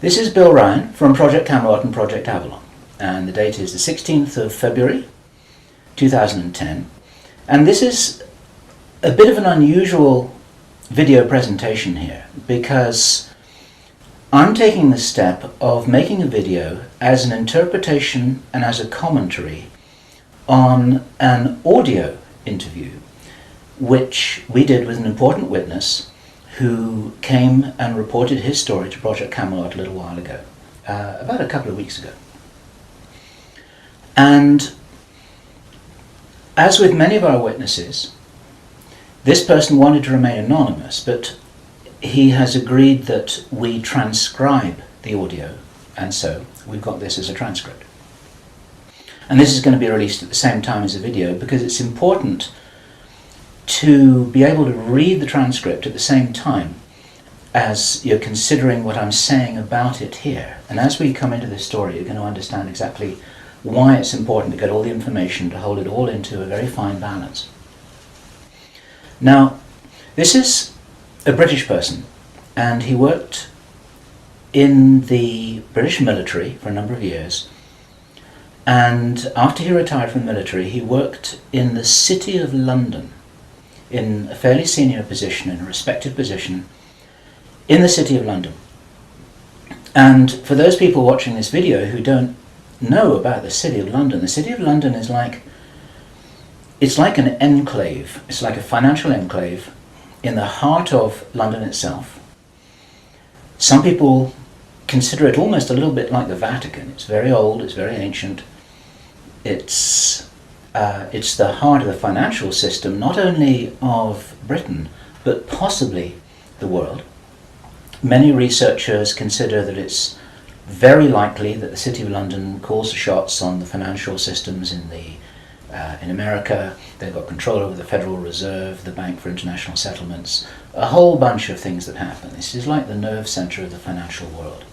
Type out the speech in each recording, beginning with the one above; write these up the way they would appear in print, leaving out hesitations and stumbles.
This is Bill Ryan from Project Camelot and Project Avalon, and the date is the 16th of February 2010, and this is a bit of an unusual video presentation here because I'm taking the step of making a video as an interpretation and as a commentary on an audio interview which we did with an important witness who came and reported his story to Project Camelot a little while ago, about a couple of weeks ago. And as with many of our witnesses, this person wanted to remain anonymous, but he has agreed that we transcribe the audio, and so we've got this as a transcript. And this is going to be released at the same time as the video because it's important to be able to read the transcript at the same time as you're considering what I'm saying about it here. And as we come into this story, you're going to understand exactly why it's important to get all the information, to hold it all into a very fine balance. Now, this is a British person, and he worked in the British military for a number of years. And after he retired from the military, he worked in the City of London, in a fairly senior position, in a respected position, in the City of London. And for those people watching this video who don't know about the City of London, the City of London is it's like an enclave. It's like a financial enclave in the heart of London itself. Some people consider it almost a little bit like the Vatican. It's very old, it's very ancient. It's the heart of the financial system, not only of Britain, but possibly the world. Many researchers consider that it's very likely that the City of London calls the shots on the financial systems in America. They've got control over the Federal Reserve, the Bank for International Settlements, a whole bunch of things that happen. This is like the nerve center of the financial world.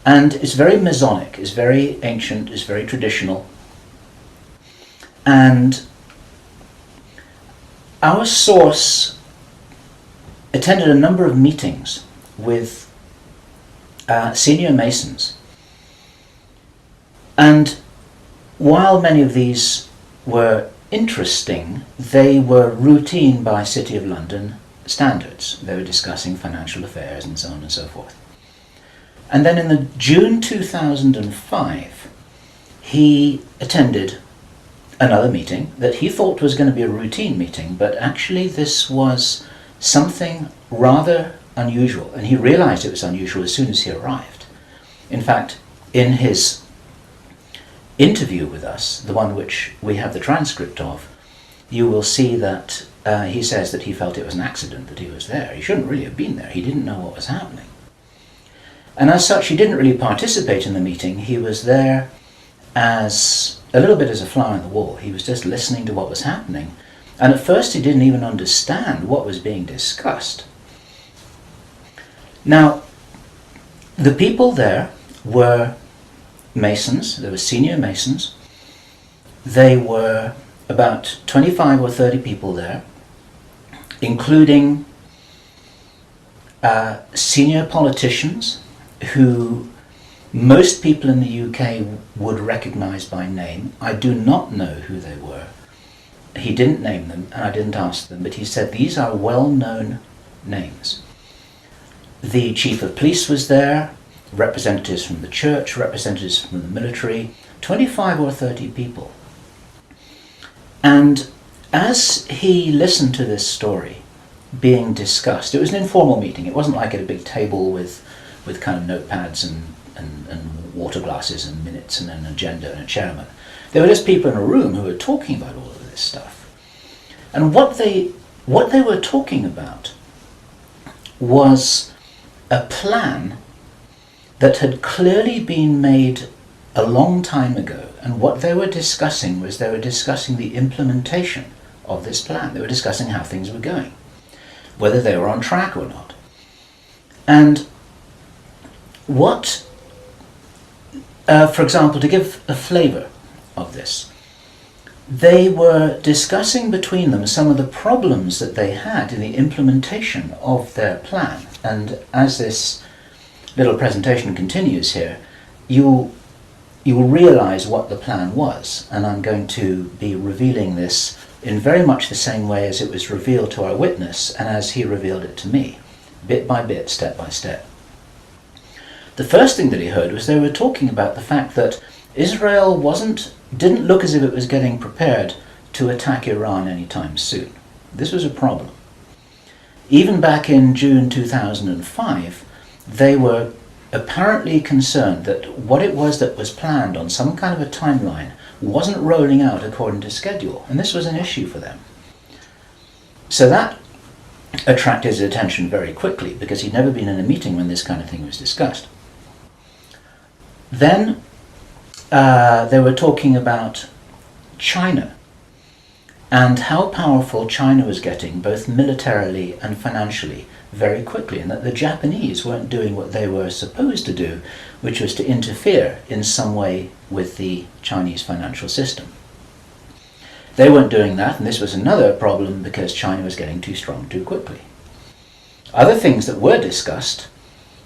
And it's very Masonic, it's very ancient, it's very traditional. And our source attended a number of meetings with senior Masons. And while many of these were interesting, they were routine by City of London standards. They were discussing financial affairs and so on and so forth. And then in the June 2005, he attended another meeting that he thought was going to be a routine meeting, but actually this was something rather unusual, and he realized it was unusual as soon as he arrived. In fact, in his interview with us, the one which we have the transcript of, you will see that he says that he felt it was an accident that he was there. He shouldn't really have been there. He didn't know what was happening. And as such, he didn't really participate in the meeting. He was there as a little bit as a fly on the wall. He was just listening to what was happening. And at first he didn't even understand what was being discussed. Now, the people there were Masons. There were senior Masons. They were about 25 or 30 people there, including senior politicians who most people in the UK would recognise by name. I do not know who they were. He didn't name them, and I didn't ask them, but he said these are well-known names. The chief of police was there, representatives from the church, representatives from the military, 25 or 30 people. And as he listened to this story being discussed, it was an informal meeting. It wasn't like at a big table with kind of notepads and water glasses and minutes and an agenda and a chairman. There were just people in a room who were talking about all of this stuff. And what they were talking about was a plan that had clearly been made a long time ago. And what they were discussing was they were discussing the implementation of this plan. They were discussing how things were going, whether they were on track or not. And what, for example, to give a flavour of this, they were discussing between them some of the problems that they had in the implementation of their plan. And as this little presentation continues here, you will realize what the plan was, and I'm going to be revealing this in very much the same way as it was revealed to our witness and as he revealed it to me, bit by bit, step by step. The first thing that he heard was they were talking about the fact that Israel didn't look as if it was getting prepared to attack Iran anytime soon. This was a problem. Even back in June 2005, they were apparently concerned that what it was that was planned on some kind of a timeline wasn't rolling out according to schedule, and this was an issue for them. So that attracted his attention very quickly, because he'd never been in a meeting when this kind of thing was discussed. Then they were talking about China and how powerful China was getting, both militarily and financially, very quickly, and that the Japanese weren't doing what they were supposed to do, which was to interfere in some way with the Chinese financial system. They weren't doing that, and this was another problem because China was getting too strong too quickly. Other things that were discussed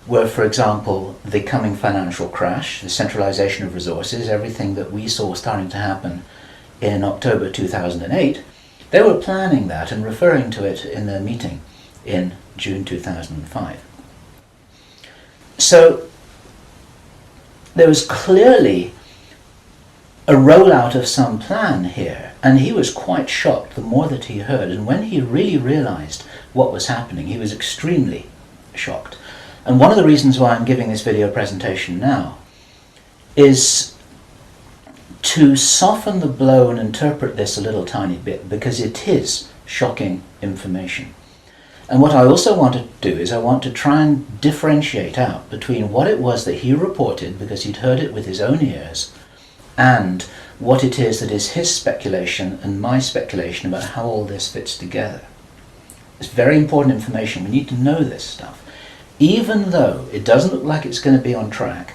were, for example, the coming financial crash, the centralization of resources, everything that we saw starting to happen in October 2008. They were planning that and referring to it in their meeting in June 2005. So there was clearly a rollout of some plan here, and he was quite shocked the more that he heard, and when he really realized what was happening, he was extremely shocked. And one of the reasons why I'm giving this video presentation now is to soften the blow and interpret this a little tiny bit, because it is shocking information. And what I also want to do is I want to try and differentiate out between what it was that he reported, because he'd heard it with his own ears, and what it is that is his speculation and my speculation about how all this fits together. It's very important information. We need to know this stuff. Even though it doesn't look like it's going to be on track,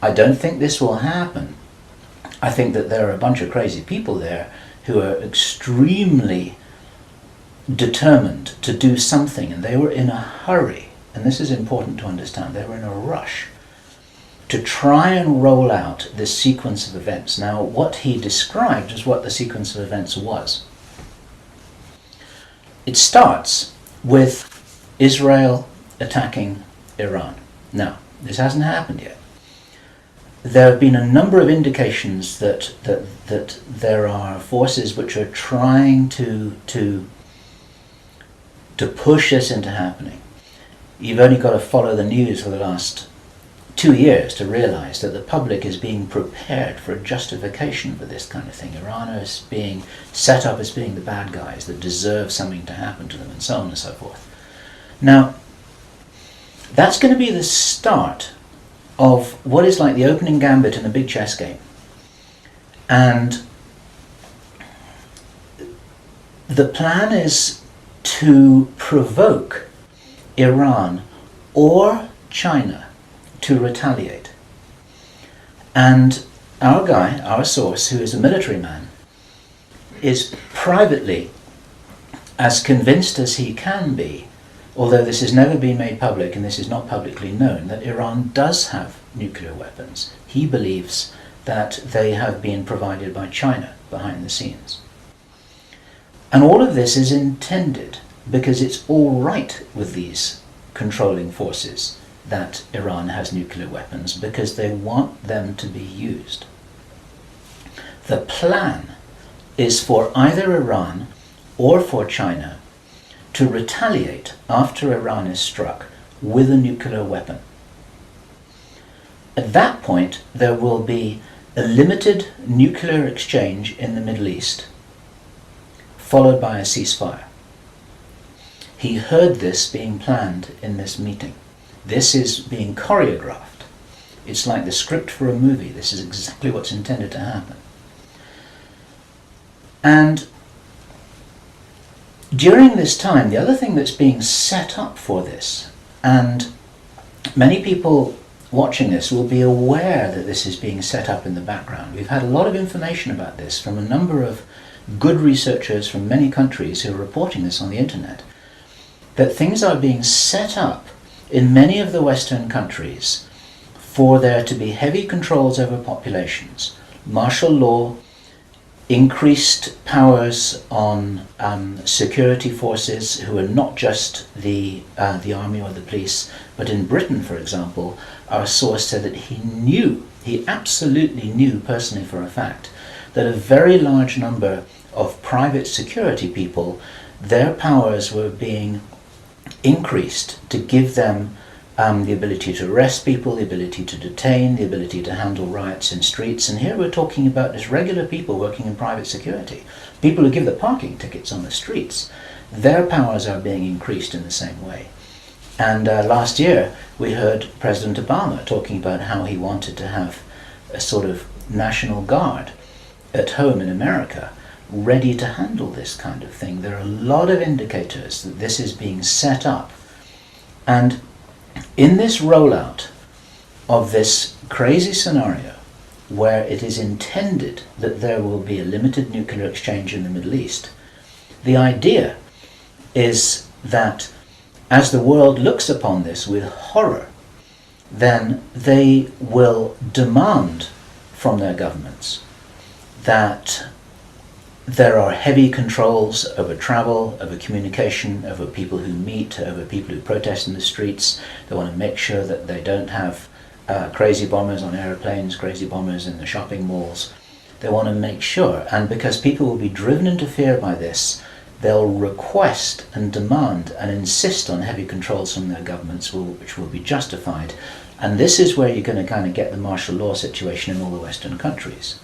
I don't think this will happen. I think that there are a bunch of crazy people there who are extremely determined to do something, and they were in a hurry, and this is important to understand, they were in a rush to try and roll out this sequence of events. Now, what he described is what the sequence of events was. It starts with Israel attacking Iran. Now, this hasn't happened yet. There have been a number of indications that there are forces which are trying to push this into happening. You've only got to follow the news for the last 2 years to realize that the public is being prepared for a justification for this kind of thing. Iran is being set up as being the bad guys that deserve something to happen to them, and so on and so forth. Now, that's going to be the start of what is like the opening gambit in a big chess game. And the plan is to provoke Iran or China to retaliate. And our guy, our source, who is a military man, is privately as convinced as he can be, although this has never been made public and this is not publicly known, that Iran does have nuclear weapons. He believes that they have been provided by China behind the scenes. And all of this is intended because it's all right with these controlling forces that Iran has nuclear weapons, because they want them to be used. The plan is for either Iran or for China to retaliate after Iran is struck with a nuclear weapon. At that point, there will be a limited nuclear exchange in the Middle East, followed by a ceasefire. He heard this being planned in this meeting. This is being choreographed. It's like the script for a movie. This is exactly what's intended to happen. And during this time, the other thing that's being set up for this, and many people watching this will be aware that this is being set up in the background. We've had a lot of information about this from a number of good researchers from many countries who are reporting this on the internet, that things are being set up in many of the Western countries for there to be heavy controls over populations, martial law, increased powers on security forces who are not just the army or the police, but in Britain, for example, our source said that he absolutely knew personally for a fact, that a very large number of private security people, their powers were being increased to give them the ability to arrest people, the ability to detain, the ability to handle riots in streets. And here we're talking about just regular people working in private security, people who give the parking tickets on the streets. Their powers are being increased in the same way. And last year we heard President Obama talking about how he wanted to have a sort of national guard at home in America ready to handle this kind of thing. There are a lot of indicators that this is being set up. And in this rollout of this crazy scenario where it is intended that there will be a limited nuclear exchange in the Middle East, the idea is that as the world looks upon this with horror, then they will demand from their governments that there are heavy controls over travel, over communication, over people who meet, over people who protest in the streets. They want to make sure that they don't have crazy bombers on airplanes, crazy bombers in the shopping malls. They want to make sure, and because people will be driven into fear by this, they'll request and demand and insist on heavy controls from their governments, which will be justified. And this is where you're going to kind of get the martial law situation in all the Western countries.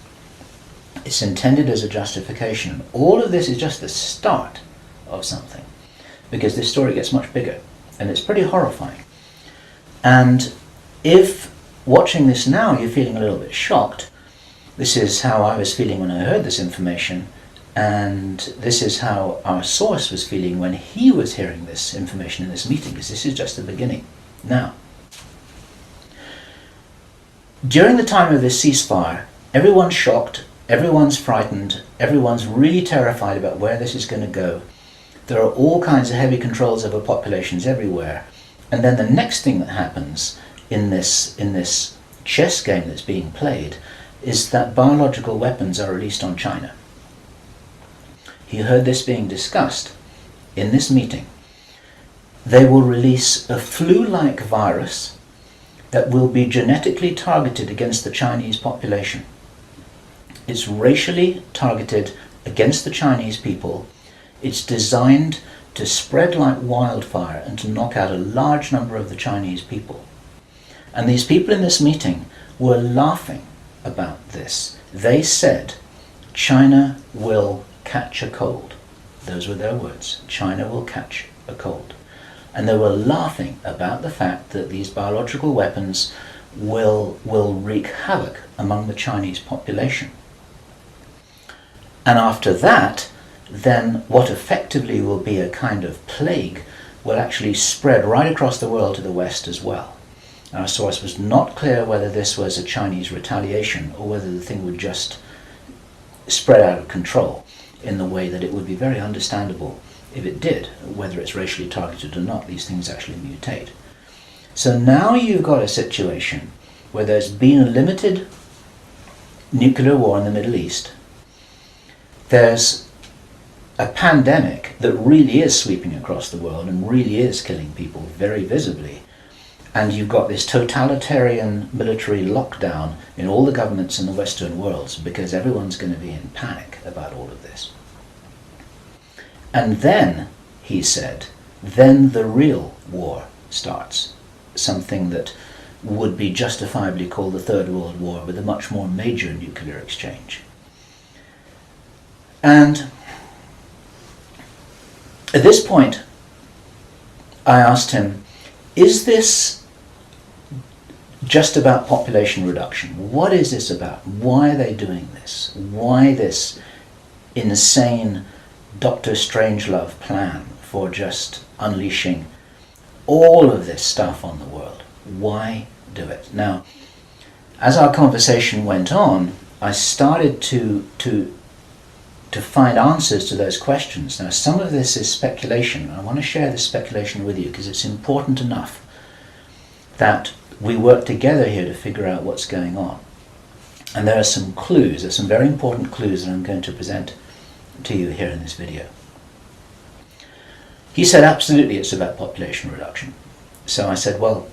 It's intended as a justification. All of this is just the start of something, because this story gets much bigger, and it's pretty horrifying. And if watching this now you're feeling a little bit shocked, this is how I was feeling when I heard this information, and this is how our source was feeling when he was hearing this information in this meeting, because this is just the beginning. Now, during the time of this ceasefire, everyone's shocked, everyone's frightened, everyone's really terrified about where this is going to go. There are all kinds of heavy controls over populations everywhere. And then the next thing that happens in this chess game that's being played is that biological weapons are released on China. You heard this being discussed in this meeting. They will release a flu-like virus that will be genetically targeted against the Chinese population. It's racially targeted against the Chinese people. It's designed to spread like wildfire and to knock out a large number of the Chinese people. And these people in this meeting were laughing about this. They said, China will catch a cold. Those were their words. China will catch a cold. And they were laughing about the fact that these biological weapons will wreak havoc among the Chinese population. And after that, then what effectively will be a kind of plague will actually spread right across the world to the West as well. Our source was not clear whether this was a Chinese retaliation or whether the thing would just spread out of control in the way that it would be very understandable if it did, whether it's racially targeted or not. These things actually mutate. So now you've got a situation where there's been a limited nuclear war in the Middle East. There's a pandemic that really is sweeping across the world and really is killing people very visibly. And you've got this totalitarian military lockdown in all the governments in the Western world because everyone's going to be in panic about all of this. And then, he said, then the real war starts. Something that would be justifiably called the Third World War, with a much more major nuclear exchange. And at this point, I asked him, is this just about population reduction? What is this about? Why are they doing this? Why this insane Dr. Strangelove plan for just unleashing all of this stuff on the world? Why do it? Now, as our conversation went on, I started to find answers to those questions. Now, some of this is speculation. I want to share this speculation with you because it's important enough that we work together here to figure out what's going on. And there are some clues, there's some very important clues that I'm going to present to you here in this video. He said absolutely it's about population reduction. So I said, well,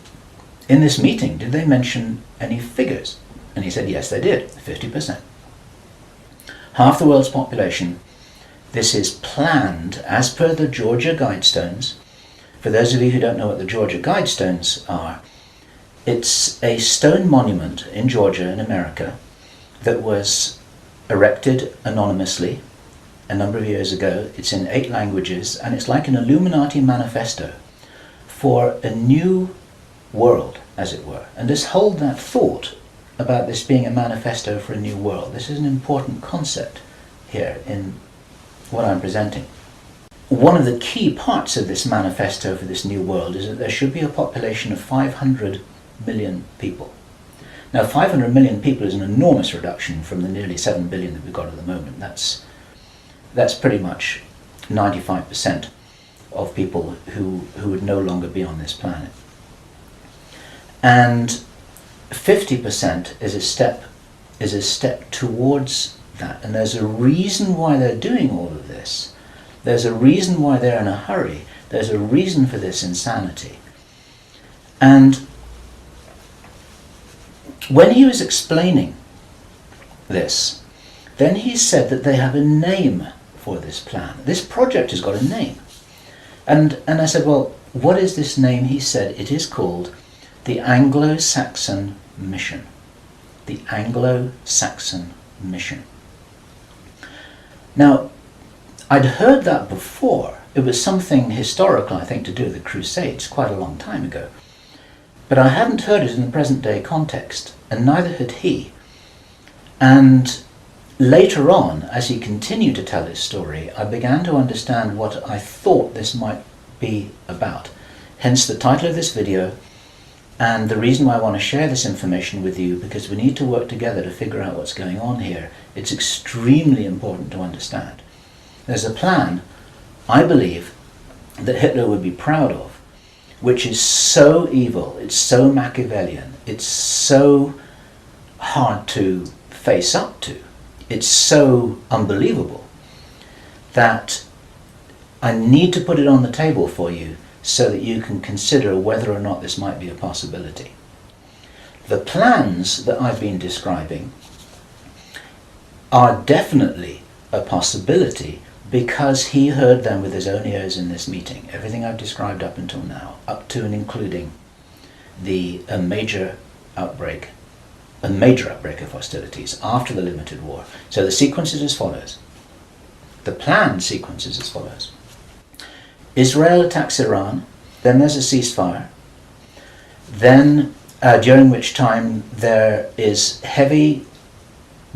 in this meeting, did they mention any figures? And he said, yes, they did, 50%. Half the world's population. This is planned as per the Georgia Guidestones. For those of you who don't know what the Georgia Guidestones are, it's a stone monument in Georgia in America that was erected anonymously a number of years ago. It's in 8 languages, and it's like an Illuminati manifesto for a new world, as it were. And just hold that thought about this being a manifesto for a new world. This is an important concept here in what I'm presenting. One of the key parts of this manifesto for this new world is that there should be a population of 500 million people. Now, 500 million people is an enormous reduction from the nearly 7 billion that we've got at the moment. That's pretty much 95% of people who would no longer be on this planet. And 50% is a step towards that. And there's a reason why they're doing all of this. There's a reason why they're in a hurry. There's a reason for this insanity. And when he was explaining this, then he said that they have a name for this plan. This project has got a name. And I said, well, what is this name? He said it is called the Anglo-Saxon Mission. The Anglo-Saxon Mission. Now, I'd heard that before. It was something historical, I think, to do with the Crusades quite a long time ago. But I hadn't heard it in the present day context, and neither had he. And later on, as he continued to tell his story, I began to understand what I thought this might be about. Hence the title of this video, and the reason why I want to share this information with you, because we need to work together to figure out what's going on here. It's extremely important to understand. There's a plan, I believe, that Hitler would be proud of, which is so evil, it's so Machiavellian, it's so hard to face up to, it's so unbelievable, that I need to put it on the table for you so that you can consider whether or not this might be a possibility. The plans that I've been describing are definitely a possibility because he heard them with his own ears in this meeting. Everything I've described up until now, up to and including a major outbreak of hostilities after the limited war. So the sequence is as follows. The planned sequence is as follows. Israel attacks Iran, then there's a ceasefire, then during which time there is heavy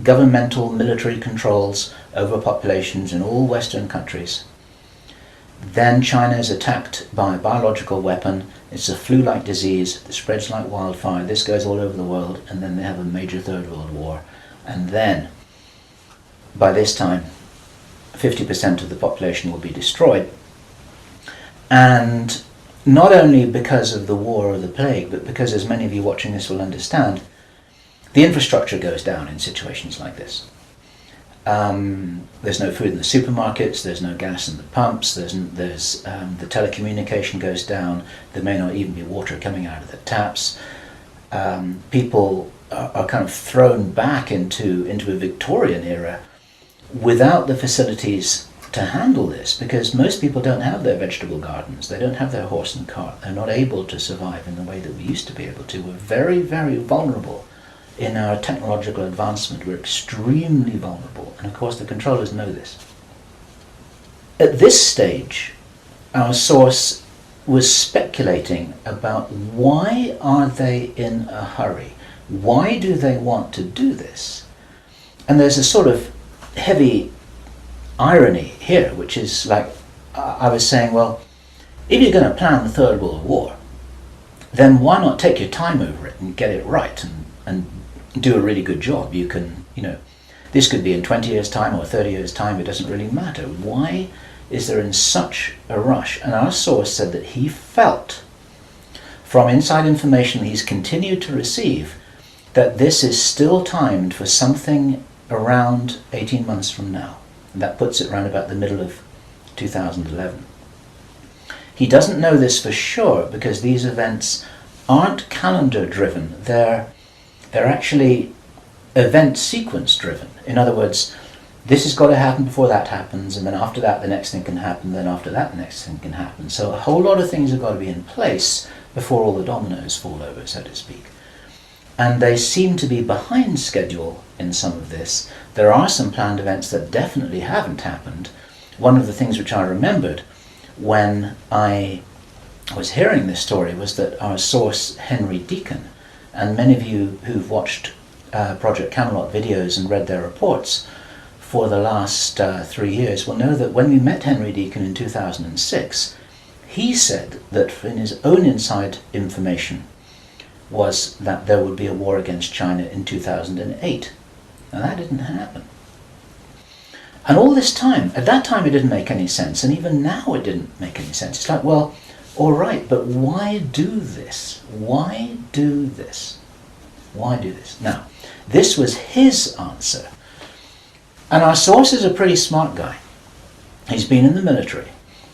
governmental military controls over populations in all Western countries. Then China is attacked by a biological weapon. It's a flu-like disease that spreads like wildfire. This goes all over the world, and then they have a major Third World War. And then, by this time, 50% of the population will be destroyed. And not only because of the war or the plague, but because, as many of you watching this will understand, the infrastructure goes down in situations like this. There's no food in the supermarkets, there's no gas in the pumps, the telecommunication goes down, there may not even be water coming out of the taps. People are kind of thrown back into a Victorian era without the facilities to handle this, because most people don't have their vegetable gardens, they don't have their horse and cart, they're not able to survive in the way that we used to be able to. We're very, very vulnerable in our technological advancement. We're extremely vulnerable, and of course the controllers know this. At this stage, our source was speculating about why are they in a hurry? Why do they want to do this? And there's a sort of heavy irony here, which is like, I was saying, well, if you're going to plan the Third World War, then why not take your time over it and get it right and do a really good job? You can, this could be in 20 years' time or 30 years' time, it doesn't really matter. Why is there in such a rush? And our source said that he felt, from inside information he's continued to receive, that this is still timed for something around 18 months from now. And that puts it around about the middle of 2011. He doesn't know this for sure because these events aren't calendar driven, they're actually event sequence driven. In other words, this has got to happen before that happens, and then after that the next thing can happen, then after that the next thing can happen. So a whole lot of things have got to be in place before all the dominoes fall over, so to speak. And they seem to be behind schedule in some of this. There are some planned events that definitely haven't happened. One of the things which I remembered when I was hearing this story was that our source, Henry Deacon, and many of you who've watched Project Camelot videos and read their reports for the last 3 years will know that when we met Henry Deacon in 2006, he said that in his own inside information was that there would be a war against China in 2008. Now that didn't happen. And all this time, at that time it didn't make any sense, and even now it didn't make any sense. It's like, well, all right, but why do this? Why do this? Why do this? Now, this was his answer. And our source is a pretty smart guy. He's been in the military.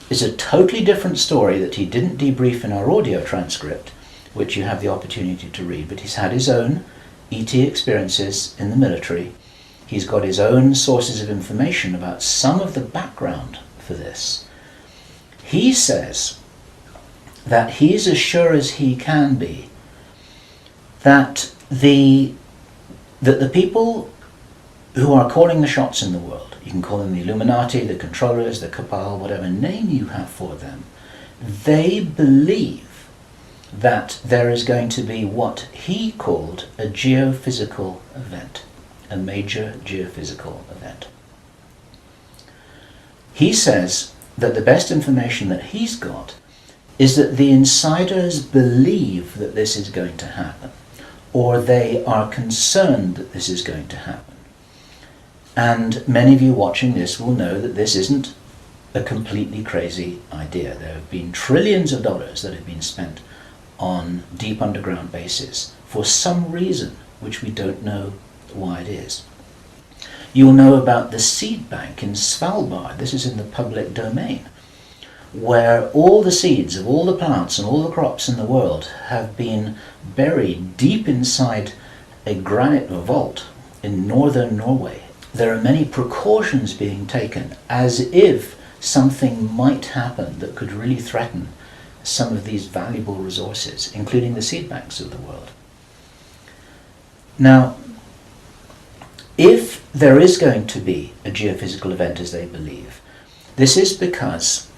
It's a totally different story that he didn't debrief in our audio transcript, which you have the opportunity to read, but he's had his own ET experiences in the military. He's got his own sources of information about some of the background for this. He says that he's as sure as he can be that the people who are calling the shots in the world, you can call them the Illuminati, the controllers, the cabal, whatever name you have for them, they believe that there is going to be what he called a geophysical event, a major geophysical event. He says that the best information that he's got is that the insiders believe that this is going to happen, or they are concerned that this is going to happen. And many of you watching this will know that this isn't a completely crazy idea. There have been trillions of dollars that have been spent on deep underground bases for some reason which we don't know why it is. You'll know about the seed bank in Svalbard. This is in the public domain, where all the seeds of all the plants and all the crops in the world have been buried deep inside a granite vault in northern Norway. There are many precautions being taken as if something might happen that could really threaten some of these valuable resources, including the seed banks of the world. Now, if there is going to be a geophysical event as they believe, this is because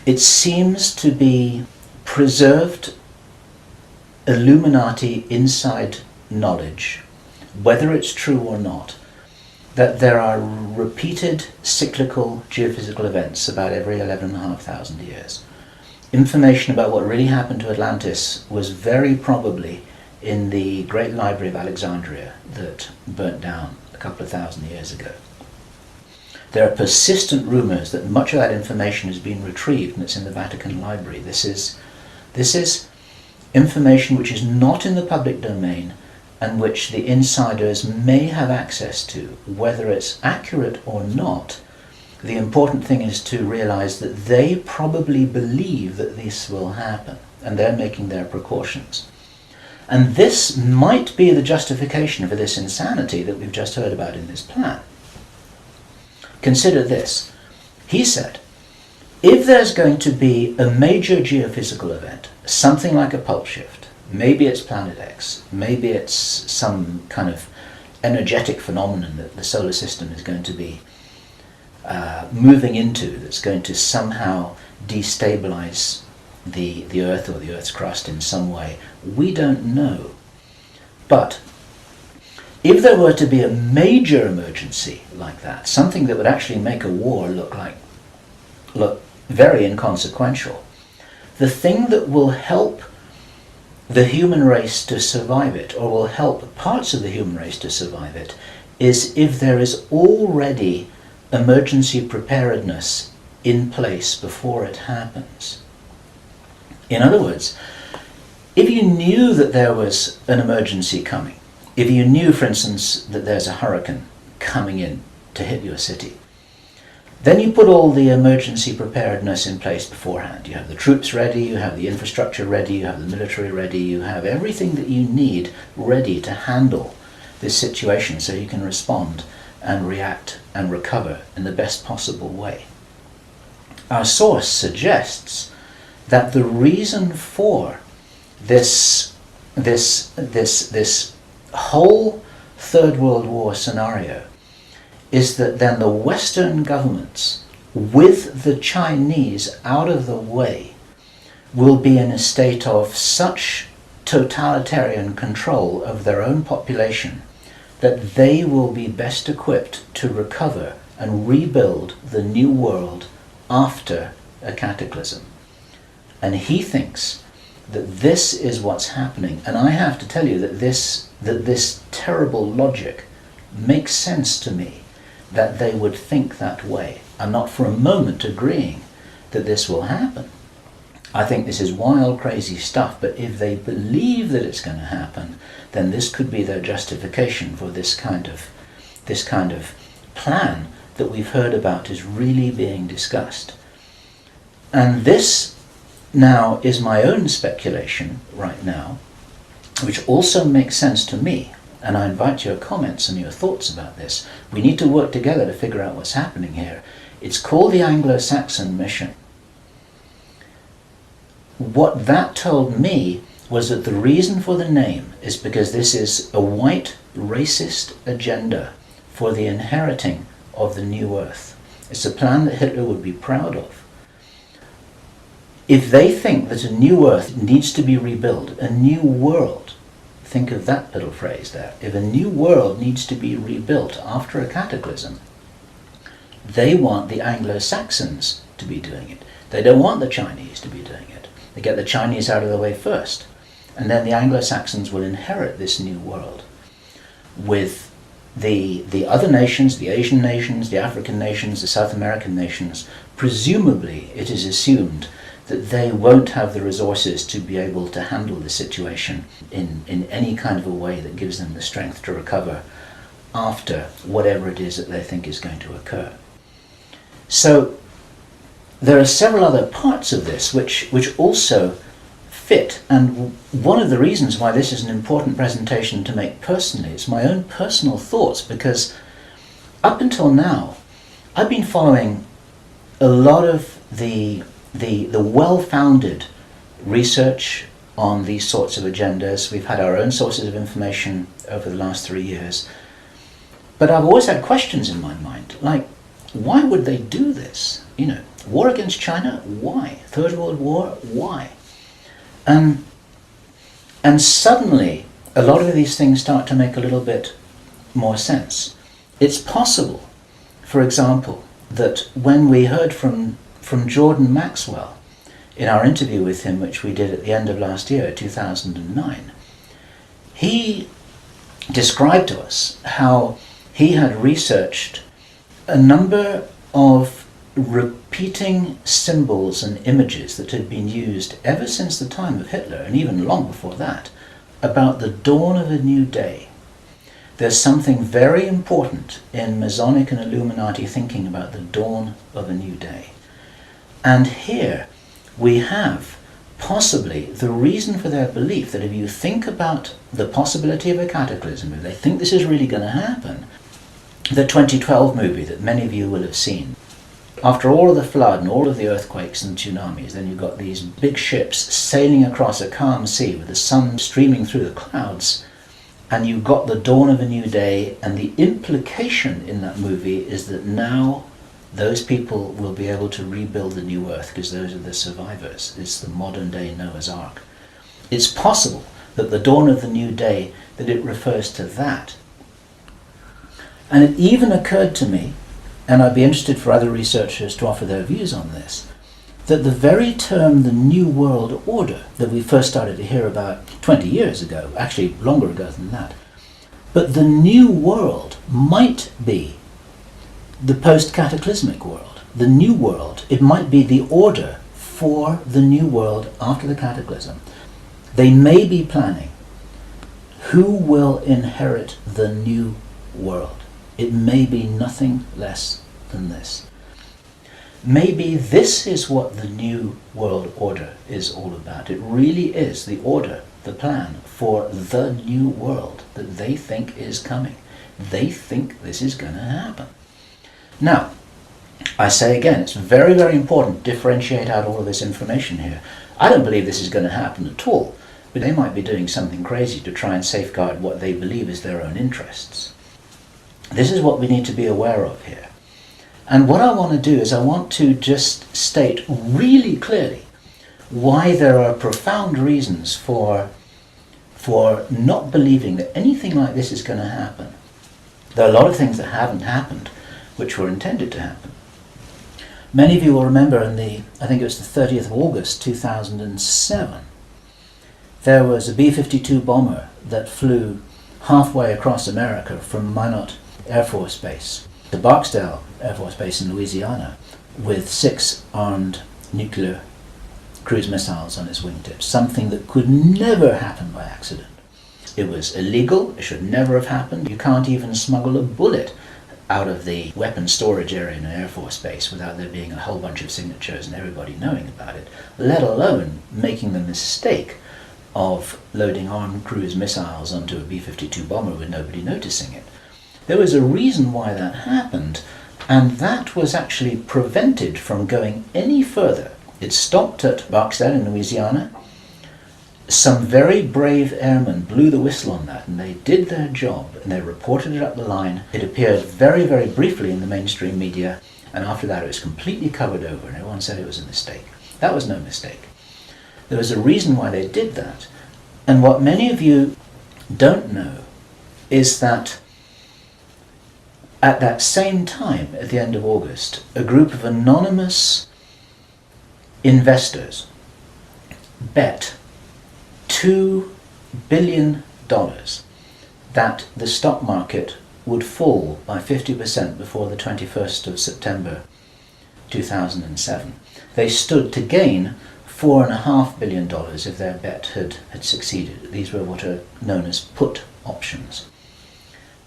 it seems to be preserved Illuminati inside knowledge, whether it's true or not, that there are repeated cyclical geophysical events about every 11,500 years. Information about what really happened to Atlantis was very probably in the Great Library of Alexandria that burnt down a couple of thousand years ago. There are persistent rumors that much of that information has been retrieved and it's in the Vatican Library. This is information which is not in the public domain and which the insiders may have access to. Whether it's accurate or not, the important thing is to realize that they probably believe that this will happen and they're making their precautions. And this might be the justification for this insanity that we've just heard about in this plan. Consider this. He said, if there's going to be a major geophysical event, something like a pulse shift, maybe it's Planet X, maybe it's some kind of energetic phenomenon that the solar system is going to be moving into, that's going to somehow destabilize the Earth or the Earth's crust in some way. We don't know. But if there were to be a major emergency like that, something that would actually make a war look very inconsequential, the thing that will help the human race to survive it, or will help parts of the human race to survive it, is if there is already emergency preparedness in place before it happens. In other words, If you knew that there was an emergency coming, if you knew, for instance, that there's a hurricane coming in to hit your city, then you put all the emergency preparedness in place beforehand. You have the troops ready, you have the infrastructure ready, you have the military ready, you have everything that you need ready to handle this situation so you can respond and react and recover in the best possible way. Our source suggests that the reason for this whole Third World War scenario is that then the Western governments, with the Chinese out of the way, will be in a state of such totalitarian control of their own population that they will be best equipped to recover and rebuild the new world after a cataclysm. And he thinks that this is what's happening. And I have to tell you that this terrible logic makes sense to me, that they would think that way. I'm not for a moment agreeing that this will happen. I think this is wild, crazy stuff, but if they believe that it's going to happen, then this could be their justification for this kind of plan that we've heard about is really being discussed. And this now is my own speculation right now, which also makes sense to me. And I invite your comments and your thoughts about this. We need to work together to figure out what's happening here. It's called the Anglo-Saxon mission. What that told me was that the reason for the name is because this is a white racist agenda for the inheriting of the new earth. It's a plan that Hitler would be proud of. If they think that a new earth needs to be rebuilt, a new world, think of that little phrase there. If a new world needs to be rebuilt after a cataclysm, they want the Anglo-Saxons to be doing it. They don't want the Chinese to be doing it. They get the Chinese out of the way first, and then the Anglo-Saxons will inherit this new world with the other nations, the Asian nations, the African nations, the South American nations. Presumably, it is assumed that they won't have the resources to be able to handle the situation in any kind of a way that gives them the strength to recover after whatever it is that they think is going to occur. So there are several other parts of this which also fit, and one of the reasons why this is an important presentation to make personally is my own personal thoughts, because up until now I've been following a lot of the well-founded research on these sorts of agendas. We've had our own sources of information over the last 3 years. But I've always had questions in my mind, like, why would they do this? War against China, why? Third World War, why? And suddenly, a lot of these things start to make a little bit more sense. It's possible, for example, that when we heard from Jordan Maxwell in our interview with him, which we did at the end of last year, 2009, he described to us how he had researched a number of repeating symbols and images that had been used ever since the time of Hitler, and even long before that, about the dawn of a new day. There's something very important in Masonic and Illuminati thinking about the dawn of a new day. And here we have possibly the reason for their belief that if you think about the possibility of a cataclysm, if they think this is really going to happen, the 2012 movie that many of you will have seen, after all of the flood and all of the earthquakes and tsunamis, then you've got these big ships sailing across a calm sea with the sun streaming through the clouds, and you've got the dawn of a new day, and the implication in that movie is that now those people will be able to rebuild the new earth because those are the survivors. It's the modern day Noah's Ark. It's possible that the dawn of the new day, that it refers to that. And it even occurred to me, and I'd be interested for other researchers to offer their views on this, that the very term the New World Order that we first started to hear about 20 years ago, actually longer ago than that, but the New World might be the post-cataclysmic world. The New World, it might be the order for the New World after the cataclysm. They may be planning who will inherit the new world. It may be nothing less than this. Maybe this is what the new world order is all about. It really is the order, the plan for the new world that they think is coming. They think this is going to happen. Now, I say again, it's very, very important to differentiate out all of this information here. I don't believe this is going to happen at all, but they might be doing something crazy to try and safeguard what they believe is their own interests. This is what we need to be aware of here. And what I want to do is I want to just state really clearly why there are profound reasons for not believing that anything like this is going to happen. There are a lot of things that haven't happened which were intended to happen. Many of you will remember I think it was the 30th of August 2007, there was a B-52 bomber that flew halfway across America from Minot Air Force Base to Barksdale Air Force Base in Louisiana with 6 armed nuclear cruise missiles on its wingtips, something that could never happen by accident. It was illegal, it should never have happened. You can't even smuggle a bullet out of the weapons storage area in an Air Force Base without there being a whole bunch of signatures and everybody knowing about it, let alone making the mistake of loading armed cruise missiles onto a B-52 bomber with nobody noticing it. There was a reason why that happened, and that was actually prevented from going any further. It stopped at Barksdale in Louisiana. Some very brave airmen blew the whistle on that, and they did their job, and they reported it up the line. It appeared very, very briefly in the mainstream media, and after that it was completely covered over, and everyone said it was a mistake. That was no mistake. There was a reason why they did that. And what many of you don't know is that at that same time, at the end of August, a group of anonymous investors bet $2 billion that the stock market would fall by 50% before the 21st of September 2007. They stood to gain $4.5 billion if their bet had succeeded. These were what are known as put options.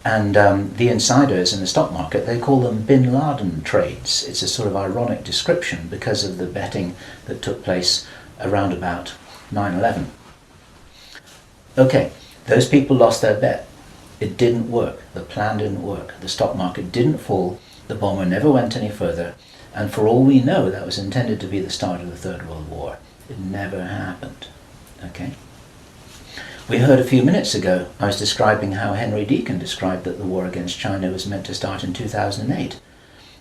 And the insiders in the stock market, they call them bin Laden trades. It's a sort of ironic description because of the betting that took place around about 9/11. Okay, those people lost their bet. It didn't work. The plan didn't work. The stock market didn't fall. The bomber never went any further. And for all we know, that was intended to be the start of the Third World War. It never happened. Okay? We heard a few minutes ago, I was describing how Henry Deacon described that the war against China was meant to start in 2008.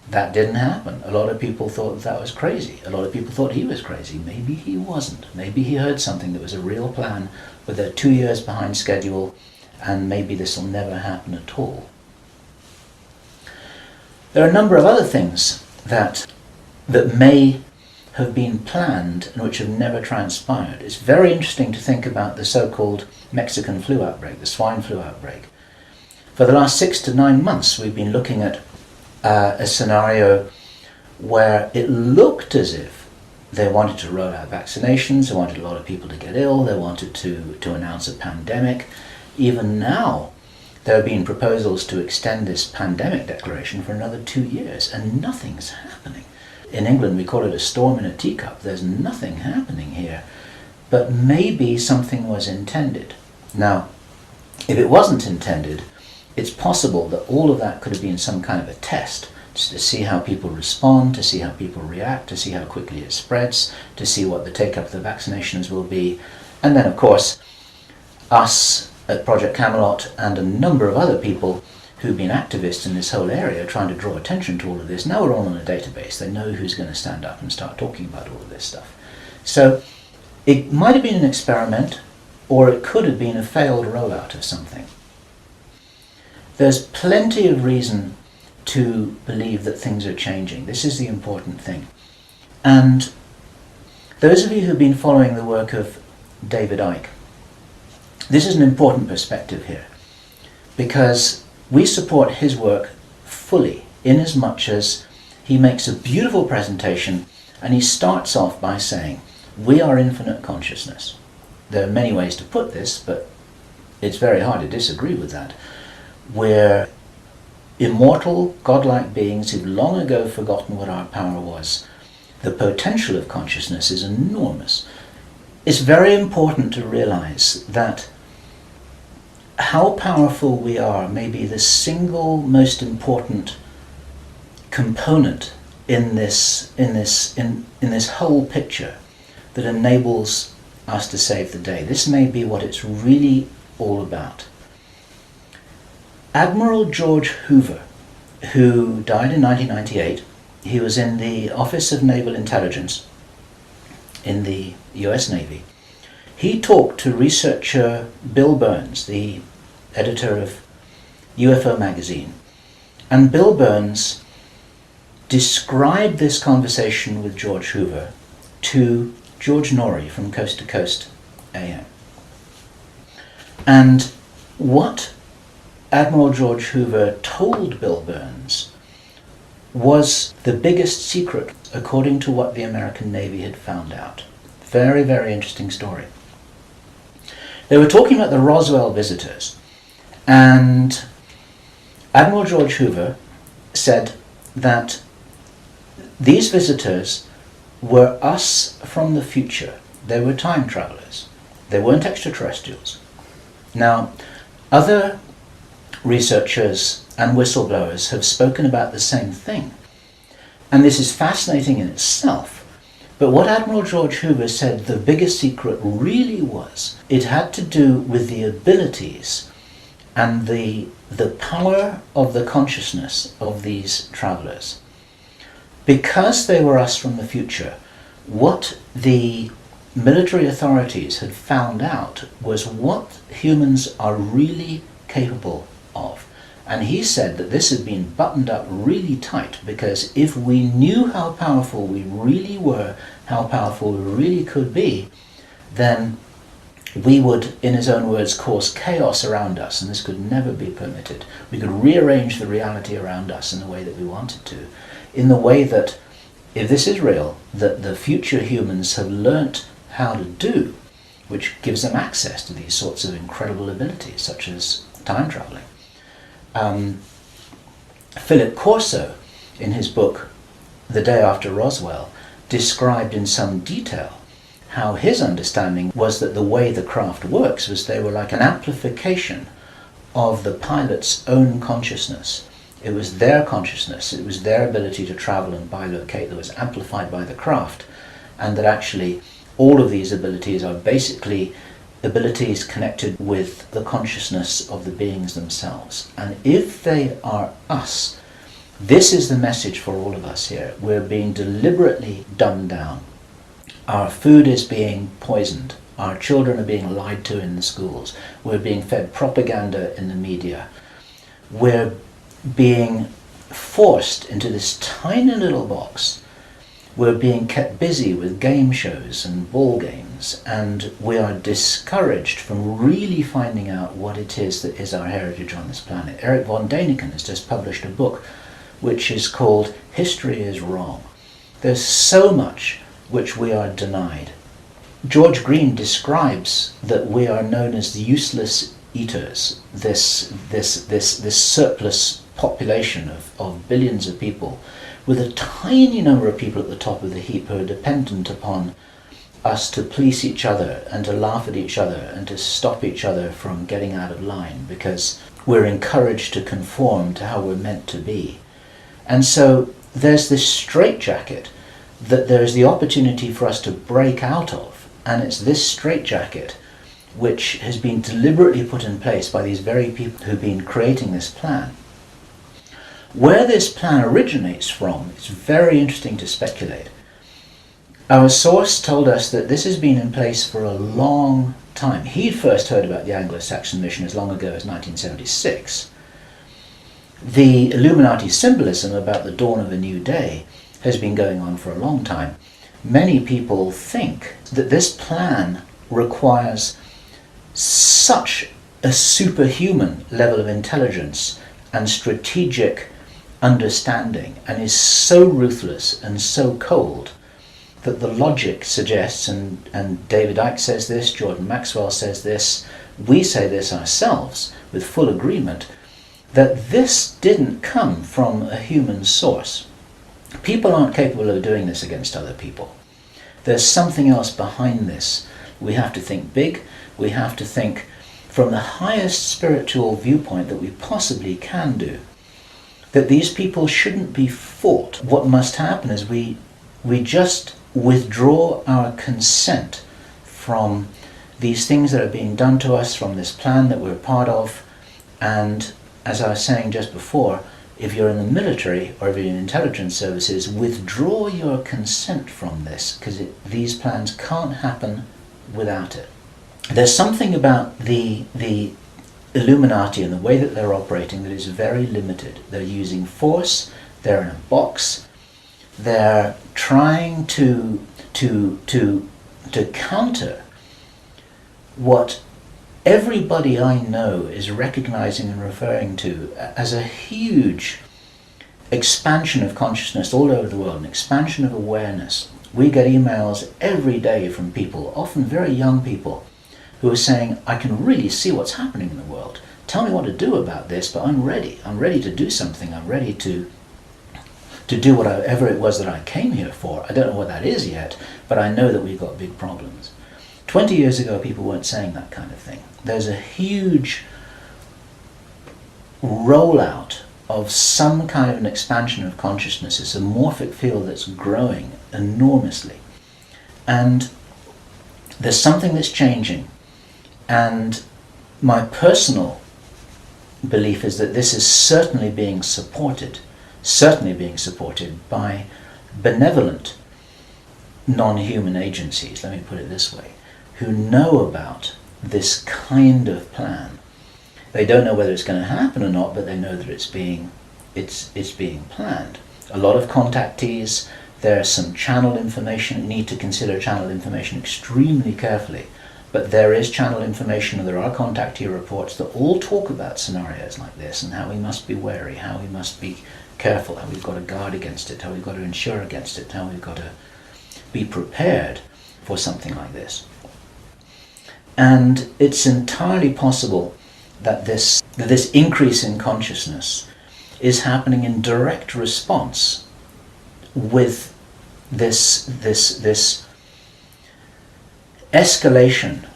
That didn't happen. A lot of people thought that was crazy. A lot of people thought he was crazy. Maybe he wasn't. Maybe he heard something that was a real plan, but they're 2 years behind schedule, and maybe this will never happen at all. There are a number of other things that may have been planned and which have never transpired. It's very interesting to think about the so-called Mexican flu outbreak, the swine flu outbreak. For the last 6 to 9 months, we've been looking at a scenario where it looked as if they wanted to roll out vaccinations, they wanted a lot of people to get ill, they wanted to announce a pandemic. Even now, there have been proposals to extend this pandemic declaration for another 2 years, and nothing's happening. In England, we call it a storm in a teacup. There's nothing happening here, but maybe something was intended. Now, if it wasn't intended, it's possible that all of that could have been some kind of a test, just to see how people respond, to see how people react, to see how quickly it spreads, to see what the take-up of the vaccinations will be. And then, of course, us at Project Camelot and a number of other people who've been activists in this whole area trying to draw attention to all of this, now we're all on a database. They know who's going to stand up and start talking about all of this stuff. So it might have been an experiment, or it could have been a failed rollout of something. There's plenty of reason to believe that things are changing. This is the important thing. And those of you who've been following the work of David Icke, this is an important perspective here, because we support his work fully, in as much as he makes a beautiful presentation and he starts off by saying, we are infinite consciousness. there are many ways to put this, but it's very hard to disagree with that. We're immortal, godlike beings who've long ago forgotten what our power was. The potential of consciousness is enormous. It's very important to realize that how powerful we are may be the single most important component in this whole picture that enables us to save the day. This may be what it's really all about. Admiral George Hoover, who died in 1998, he was in the Office of Naval Intelligence in the US Navy. He talked to researcher Bill Burns, the editor of UFO magazine, and Bill Burns described this conversation with George Hoover to George Norrie from Coast to Coast AM. And what Admiral George Hoover told Bill Burns was the biggest secret according to what the American Navy had found out. Very, very interesting story. They were talking about the Roswell visitors, and Admiral George Hoover said that these visitors were us from the future. They were time travelers. They weren't extraterrestrials. Now, other researchers and whistleblowers have spoken about the same thing, and this is fascinating in itself. But what Admiral George Hoover said the biggest secret really was, it had to do with the abilities and the power of the consciousness of these travelers. Because they were us from the future, what the military authorities had found out was what humans are really capable of. And he said that this had been buttoned up really tight, because if we knew how powerful we really were, how powerful we really could be, then we would, in his own words, cause chaos around us, and this could never be permitted. We could rearrange the reality around us in the way that we wanted to, in the way that, if this is real, that the future humans have learnt how to do, which gives them access to these sorts of incredible abilities, such as time traveling. Philip Corso, in his book The Day After Roswell, described in some detail how his understanding was that the way the craft works was they were like an amplification of the pilot's own consciousness. It was their consciousness, it was their ability to travel and bilocate that was amplified by the craft, and that actually all of these abilities are basically abilities connected with the consciousness of the beings themselves. And if they are us, this is the message for all of us here. We're being deliberately dumbed down. Our food is being poisoned. Our children are being lied to in the schools. We're being fed propaganda in the media. We're being forced into this tiny little box. We're being kept busy with game shows and ball games, and we are discouraged from really finding out what it is that is our heritage on this planet. Eric von Däniken has just published a book which is called History is Wrong. There's so much which we are denied. George Green describes that we are known as the useless eaters, this surplus population of billions of people, with a tiny number of people at the top of the heap who are dependent upon us to police each other and to laugh at each other and to stop each other from getting out of line, because we're encouraged to conform to how we're meant to be. And so there's this straitjacket that there's the opportunity for us to break out of, and it's this straitjacket which has been deliberately put in place by these very people who've been creating this plan. Where this plan originates from, it's very interesting to speculate. Our source told us that this has been in place for a long time. He first heard about the Anglo-Saxon mission as long ago as 1976. The Illuminati symbolism about the dawn of a new day has been going on for a long time. Many people think that this plan requires such a superhuman level of intelligence and strategic understanding, and is so ruthless and so cold, that the logic suggests, and David Icke says this, Jordan Maxwell says this, we say this ourselves with full agreement, that this didn't come from a human source. People aren't capable of doing this against other people. There's something else behind this. We have to think big. We have to think from the highest spiritual viewpoint that we possibly can do. That these people shouldn't be fought. What must happen is we just withdraw our consent from these things that are being done to us, from this plan that we're part of. And as I was saying just before, if you're in the military or if you're in intelligence services, withdraw your consent from this, because these plans can't happen without it. There's something about the Illuminati and the way that they're operating that is very limited. They're using force, they're in a box, they're trying to counter what everybody I know is recognizing and referring to as a huge expansion of consciousness all over the world, an expansion of awareness. We get emails every day from people, often very young people, who are saying, I can really see what's happening in the world. Tell me what to do about this, but I'm ready. I'm ready to do something. I'm ready to do whatever it was that I came here for. I don't know what that is yet, but I know that we've got big problems. 20 years ago, people weren't saying that kind of thing. There's a huge rollout of some kind of an expansion of consciousness. It's a morphic field that's growing enormously. And there's something that's changing. And my personal belief is that this is certainly being supported by benevolent non-human agencies, let me put it this way, who know about this kind of plan. They don't know whether it's going to happen or not, but they know that it's being planned. A lot of contactees, there's some channel information. You need to consider channel information extremely carefully. But there is channel information, and there are contactee reports that all talk about scenarios like this and how we must be wary, how we must be careful, how we've got to guard against it, how we've got to insure against it, how we've got to be prepared for something like this. And it's entirely possible that this increase in consciousness is happening in direct response with this escalation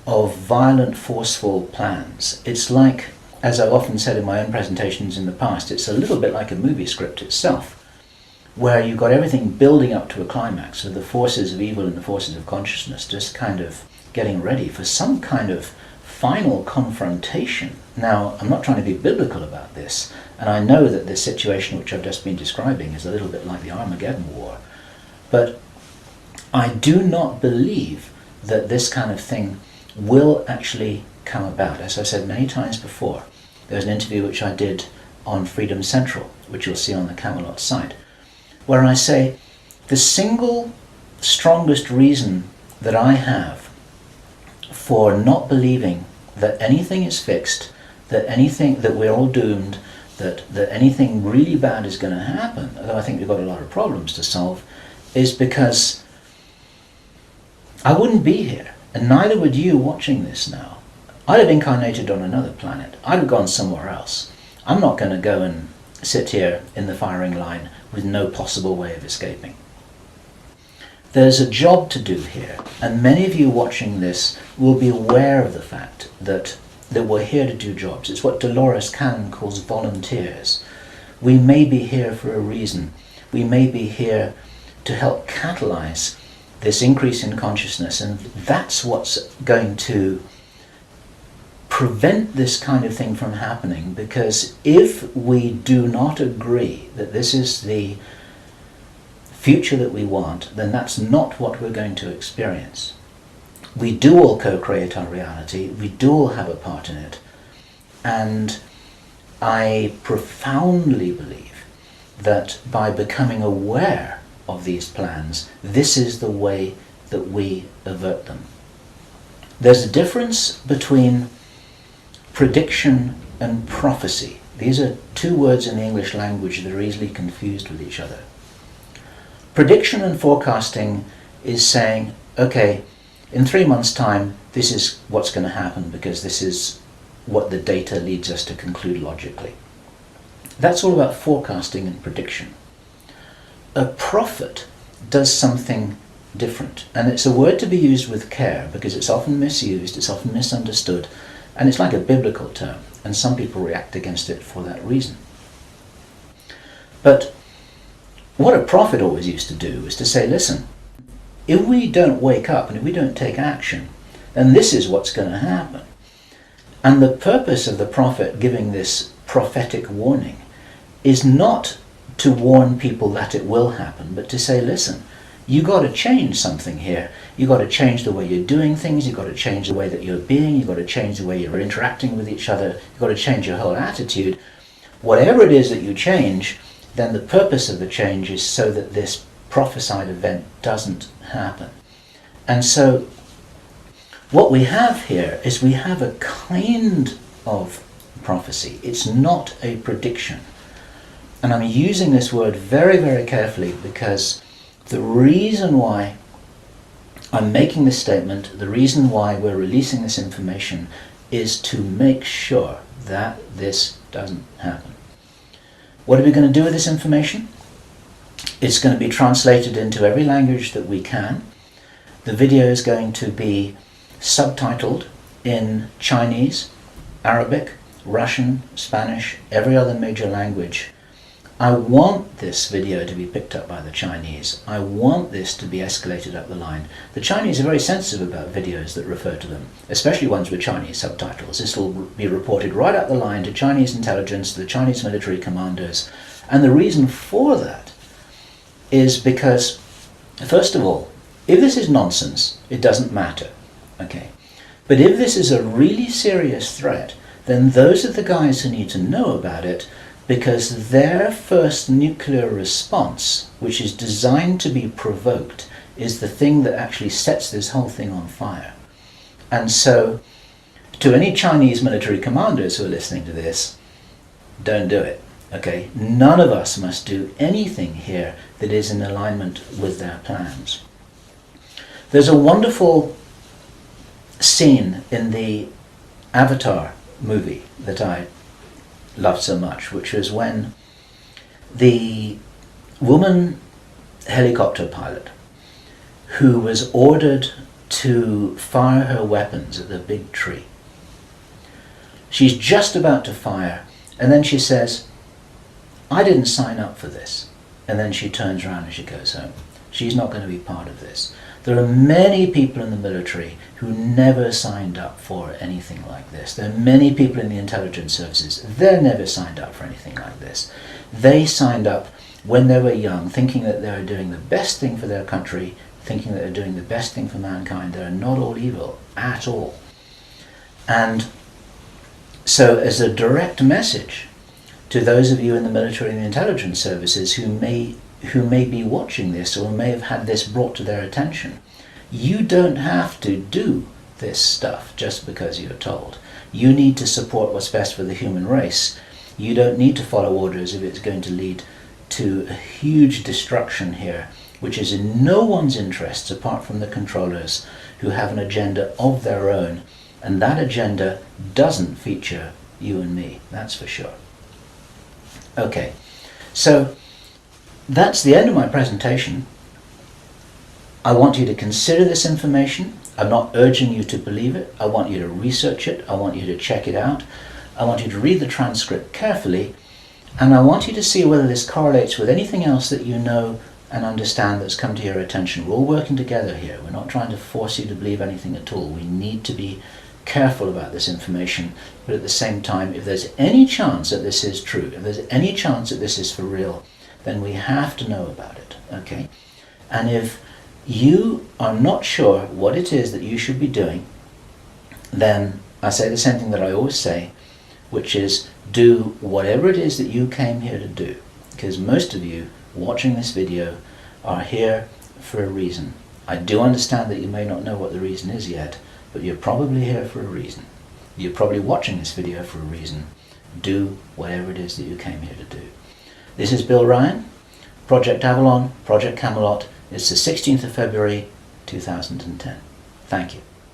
of violent, forceful plans. It's like, as I've often said in my own presentations in the past, it's a little bit like a movie script itself, where you've got everything building up to a climax with the forces of evil and the forces of consciousness just kind of getting ready for some kind of final confrontation. Now, I'm not trying to be biblical about this, and I know that this situation which I've just been describing is a little bit like the Armageddon War, but I do not believe that this kind of thing will actually come about. As I've said many times before, there was an interview which I did on Freedom Central, which you'll see on the Camelot site, where I say the single strongest reason that I have for not believing that anything is fixed, that we're all doomed, that anything really bad is going to happen, although I think we've got a lot of problems to solve, is because I wouldn't be here, and neither would you watching this now. I'd have incarnated on another planet. I'd have gone somewhere else. I'm not going to go and sit here in the firing line with no possible way of escaping. There's a job to do here, and many of you watching this will be aware of the fact that we're here to do jobs. It's what Dolores Cannon calls volunteers. We may be here for a reason. We may be here to help catalyze this increase in consciousness, and that's what's going to prevent this kind of thing from happening, because if we do not agree that this is the future that we want, then that's not what we're going to experience. We do all co-create our reality, we do all have a part in it, and I profoundly believe that by becoming aware of these plans, this is the way that we avert them. There's a difference between prediction and prophecy. These are two words in the English language that are easily confused with each other. Prediction and forecasting is saying, okay, in 3 months' time, this is what's going to happen because this is what the data leads us to conclude logically. That's all about forecasting and prediction. A prophet does something different, and it's a word to be used with care because it's often misused, it's often misunderstood, and it's like a biblical term, and some people react against it for that reason. But what a prophet always used to do is to say, listen, if we don't wake up and if we don't take action, then this is what's going to happen. And the purpose of the prophet giving this prophetic warning is not to warn people that it will happen, but to say, listen, you got to change something here. You got to change the way you're doing things. You got to change the way that you're being. You got to change the way you're interacting with each other. You got to change your whole attitude. Whatever it is that you change, then the purpose of the change is so that this prophesied event doesn't happen. And so what we have here is we have a kind of prophecy. It's not a prediction. And I'm using this word very, very carefully because the reason why I'm making this statement, the reason why we're releasing this information is to make sure that this doesn't happen. What are we going to do with this information? It's going to be translated into every language that we can. The video is going to be subtitled in Chinese, Arabic, Russian, Spanish, every other major language. I want this video to be picked up by the Chinese. I want this to be escalated up the line. The Chinese are very sensitive about videos that refer to them, especially ones with Chinese subtitles. This will be reported right up the line to Chinese intelligence, to the Chinese military commanders. And the reason for that is because, first of all, if this is nonsense, it doesn't matter. Okay. But if this is a really serious threat, then those are the guys who need to know about it, because their first nuclear response, which is designed to be provoked, is the thing that actually sets this whole thing on fire. And so, to any Chinese military commanders who are listening to this, don't do it. Okay? None of us must do anything here that is in alignment with their plans. There's a wonderful scene in the Avatar movie that I loved so much, which was when the woman helicopter pilot who was ordered to fire her weapons at the big tree, she's just about to fire, and then she says, I didn't sign up for this. And then she turns around and she goes home. She's not going to be part of this. There are many people in the military who never signed up for anything like this. There are many people in the intelligence services. They never signed up for anything like this. They signed up when they were young, thinking that they were doing the best thing for their country, thinking that they're doing the best thing for mankind. They're not all evil at all. And so as a direct message to those of you in the military and the intelligence services who may be watching this or may have had this brought to their attention, you don't have to do this stuff just because you're told. You need to support what's best for the human race. You don't need to follow orders if it's going to lead to a huge destruction here, which is in no one's interests apart from the controllers who have an agenda of their own, and that agenda doesn't feature you and me, that's for sure. Okay, so that's the end of my presentation. I want you to consider this information. I'm not urging you to believe it. I want you to research it. I want you to check it out. I want you to read the transcript carefully, and I want you to see whether this correlates with anything else that you know and understand that's come to your attention. We're all working together here. We're not trying to force you to believe anything at all. We need to be careful about this information, but at the same time, if there's any chance that this is true, if there's any chance that this is for real, then we have to know about it, okay? And if you are not sure what it is that you should be doing, then I say the same thing that I always say, which is do whatever it is that you came here to do, because most of you watching this video are here for a reason. I do understand that you may not know what the reason is yet, but you're probably here for a reason. You're probably watching this video for a reason. Do whatever it is that you came here to do. This is Bill Ryan. Project Avalon, Project Camelot. It's the 16th of February 2010. Thank you.